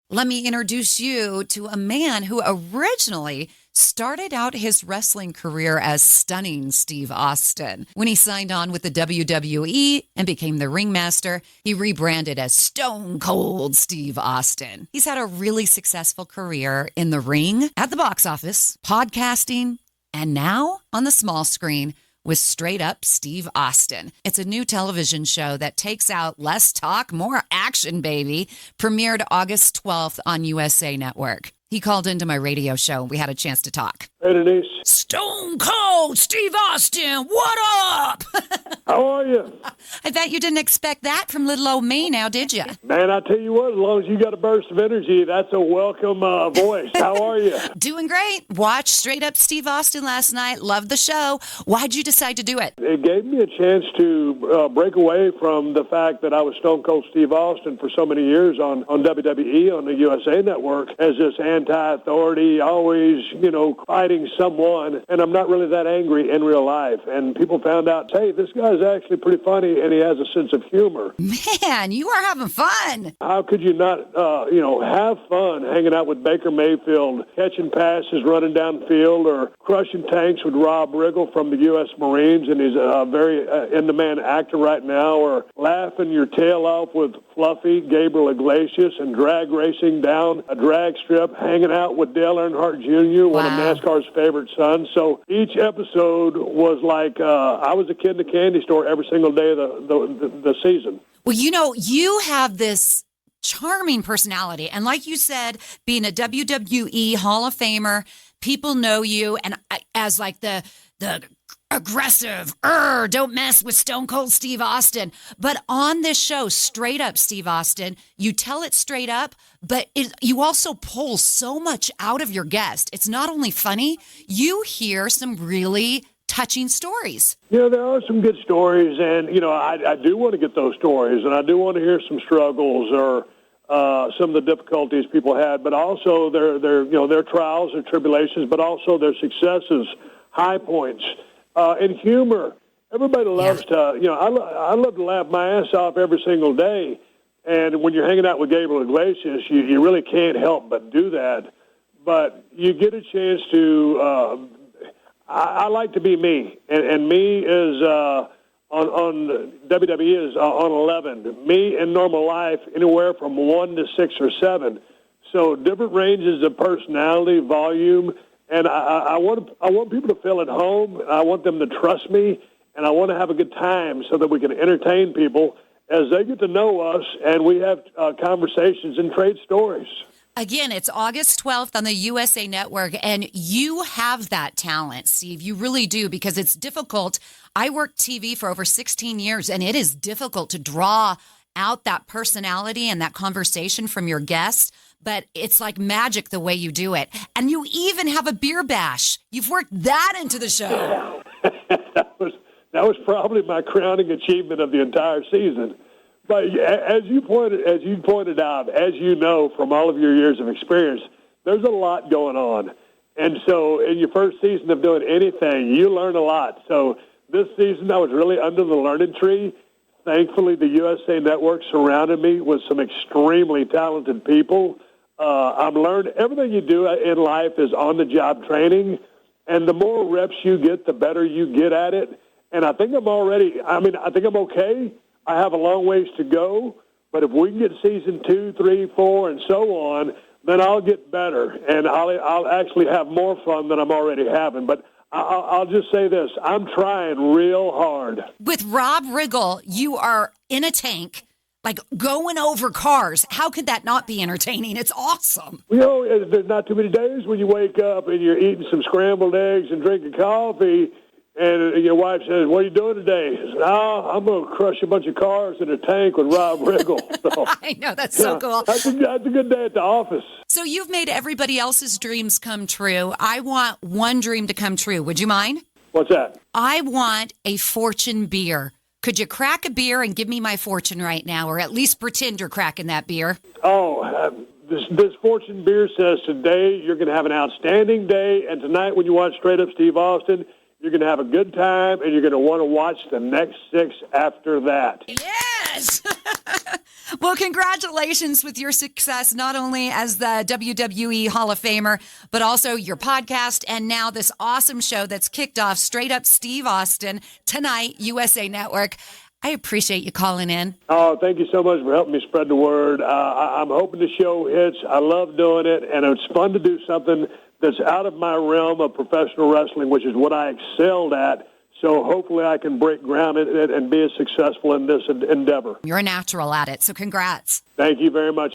Let me introduce you to a man who originally started out his wrestling career as stunning Steve Austin. When he signed on with the WWE and became the ringmaster, he rebranded as Stone Cold Steve Austin. He's had a really successful career in the ring, at the box office, podcasting, and now on the small screen with Straight Up Steve Austin. It's a new television show that takes out less talk, more action, baby. Premiered August 12th on USA Network. He called into my radio show. We had a chance to talk. Hey, Denise. Stone Cold Steve Austin, what up? How are you? I bet you didn't expect that from little old me now, did you? Man, I tell you what, as long as you got a burst of energy, that's a welcome voice. How are you? Doing great. Watched Straight Up Steve Austin last night. Loved the show. Why'd you decide to do it? It gave me a chance to break away from the fact that I was Stone Cold Steve Austin for so many years on WWE, on the USA Network, as this anti-authority, always, fighting someone. And I'm not really that angry in real life. And people found out, hey, this guy's actually pretty funny, and he has a sense of humor. Man, you are having fun. How could you not, have fun hanging out with Baker Mayfield, catching passes, running downfield, or crushing tanks with Rob Riggle from the U.S. Marines, and he's a very in-demand actor right now, or laughing your tail off with Fluffy, Gabriel Iglesias, and drag racing down a drag strip, hanging out with Dale Earnhardt Jr., one of NASCAR's favorite sons. So each episode was like I was a kid in the candy store every single day of the season. Well, you have this charming personality. And like you said, being a WWE Hall of Famer, people know you and as like the aggressive, don't mess with Stone Cold Steve Austin. But on this show, Straight Up Steve Austin, you tell it straight up, but you also pull so much out of your guest. It's not only funny, you hear some really touching stories. There are some good stories, and, I do want to get those stories, and I do want to hear some struggles or some of the difficulties people had, but also their trials and tribulations, but also their successes, high points, and humor. Everybody loves to, I love to laugh my ass off every single day, and when you're hanging out with Gabriel Iglesias, you really can't help but do that, but you get a chance to I like to be me, and me is on WWE is on 11. Me in normal life, anywhere from 1 to 6 or 7. So different ranges of personality, volume, and I want people to feel at home. I want them to trust me, and I want to have a good time so that we can entertain people as they get to know us, and we have conversations and trade stories. Again, it's August 12th on the USA Network, and you have that talent, Steve. You really do, because it's difficult. I worked TV for over 16 years, and it is difficult to draw out that personality and that conversation from your guests, but it's like magic the way you do it. And you even have a beer bash. You've worked that into the show. That was probably my crowning achievement of the entire season. But as you pointed out, as you know from all of your years of experience, there's a lot going on. And so in your first season of doing anything, you learn a lot. So this season I was really under the learning tree. Thankfully, the USA Network surrounded me with some extremely talented people. I've learned everything you do in life is on-the-job training. And the more reps you get, the better you get at it. And I think I'm okay. I have a long ways to go, but if we can get season 2, 3, 4, and so on, then I'll get better, and I'll actually have more fun than I'm already having. But I'll just say this, I'm trying real hard. With Rob Riggle, you are in a tank, like going over cars. How could that not be entertaining? It's awesome. There's not too many days when you wake up and you're eating some scrambled eggs and drinking coffee, and your wife says, what are you doing today? I said, I'm going to crush a bunch of cars in a tank with Rob Riggle. So, I know, that's so cool. That's a good day at the office. So you've made everybody else's dreams come true. I want one dream to come true. Would you mind? What's that? I want a fortune beer. Could you crack a beer and give me my fortune right now, or at least pretend you're cracking that beer? This fortune beer says today you're going to have an outstanding day, and tonight when you watch Straight Up Steve Austin, you're going to have a good time, and you're going to want to watch the next 6 after that. Yes! Well, congratulations with your success, not only as the WWE Hall of Famer, but also your podcast and now this awesome show that's kicked off Straight Up Steve Austin tonight, USA Network. I appreciate you calling in. Oh, thank you so much for helping me spread the word. I'm hoping the show hits. I love doing it, and it's fun to do something that's out of my realm of professional wrestling, which is what I excelled at. So hopefully I can break ground in it and be as successful in this endeavor. You're a natural at it, so congrats. Thank you very much.